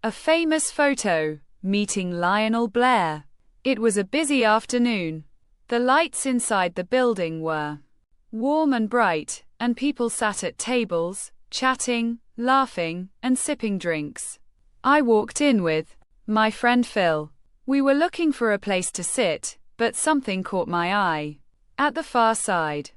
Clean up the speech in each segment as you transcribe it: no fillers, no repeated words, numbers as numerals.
A famous photo, meeting Lionel Blair. It was a busy afternoon. The lights inside the building were warm and bright, and people sat at tables, chatting, laughing, and sipping drinks. I walked in with my friend Phil. We were looking for a place to sit, but something caught my eye. At the far side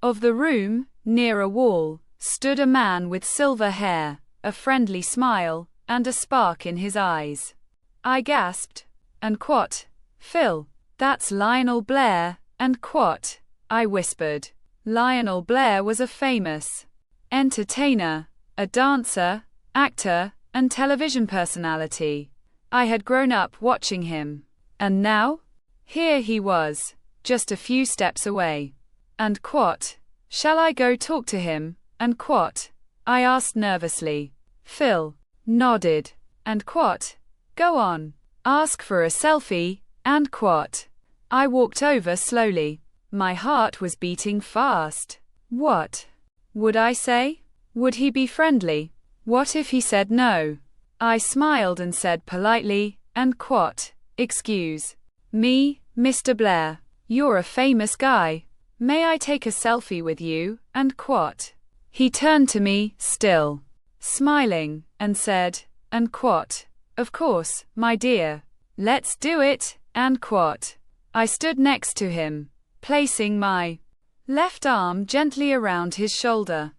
of the room, near a wall, stood a man with silver hair, a friendly smile, and a spark in his eyes. I gasped. "And quat, Phil, that's Lionel Blair, and quat," I whispered. Lionel Blair was a famous entertainer, a dancer, actor, and television personality. I had grown up watching him. And now? Here he was, just a few steps away. And quat, shall I go talk to him, and quat? I asked nervously. Phil nodded. And quat, go on, ask for a selfie, and quat. I walked over slowly. My heart was beating fast. What would I say? Would he be friendly? What if he said no? I smiled and said politely, and quat, excuse me, Mr. Blair, you're a famous guy. May I take a selfie with you, and quat? He turned to me, still smiling, and said, and quat, of course, my dear. Let's do it, and quat. I stood next to him, placing my left arm gently around his shoulder.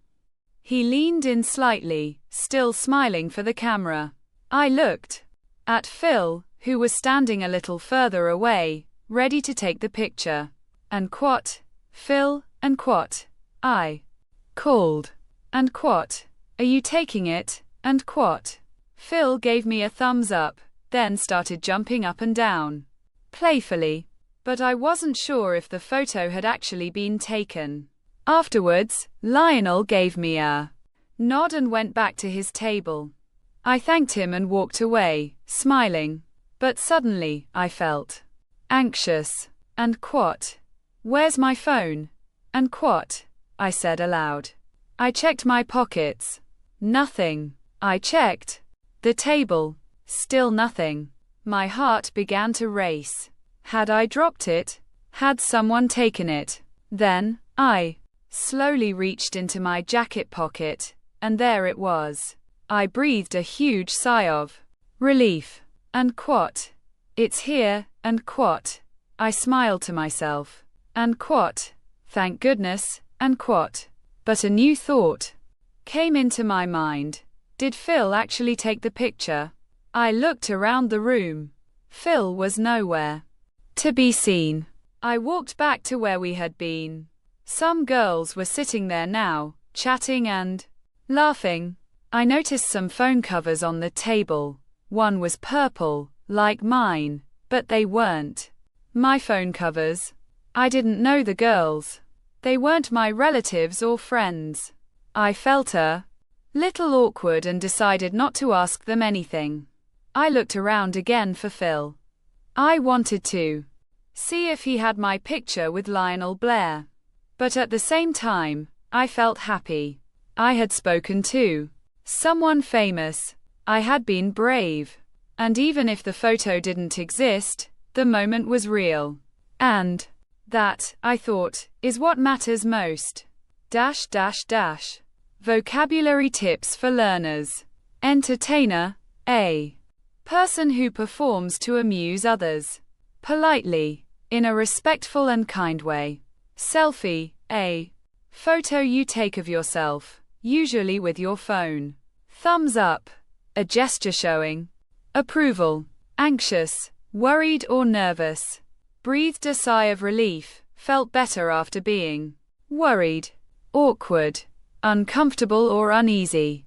He leaned in slightly, still smiling for the camera. I looked at Phil, who was standing a little further away, ready to take the picture. And quat, Phil, and quat, I called. And quat, are you taking it, and quat? Phil gave me a thumbs up, then started jumping up and down, playfully. But I wasn't sure if the photo had actually been taken. Afterwards, Lionel gave me a nod and went back to his table. I thanked him and walked away, smiling. But suddenly, I felt anxious. And quat, where's my phone? And quat, I said aloud. I checked my pockets. Nothing. I checked the table. Still nothing. My heart began to race. Had I dropped it? Had someone taken it? Then, I slowly reached into my jacket pocket, and there it was. I breathed a huge sigh of relief. And quat, it's here, and quat. I smiled to myself. And quat, thank goodness, and quat. But a new thought came into my mind. Did Phil actually take the picture? I looked around the room. Phil was nowhere to be seen. I walked back to where we had been. Some girls were sitting there now, chatting and laughing. I noticed some phone covers on the table. One was purple, like mine, but they weren't my phone covers. I didn't know the girls. They weren't my relatives or friends. I felt a little awkward and decided not to ask them anything. I looked around again for Phil. I wanted to see if he had my picture with Lionel Blair. But at the same time, I felt happy. I had spoken to someone famous. I had been brave. And even if the photo didn't exist, the moment was real. And that, I thought, is what matters most. Vocabulary tips for learners. Entertainer, a person who performs to amuse others. Politely, in a respectful and kind way. Selfie, a photo you take of yourself, usually with your phone. Thumbs up, a gesture showing approval. Anxious, worried or nervous. Breathed a sigh of relief, felt better after being worried. Awkward, uncomfortable or uneasy.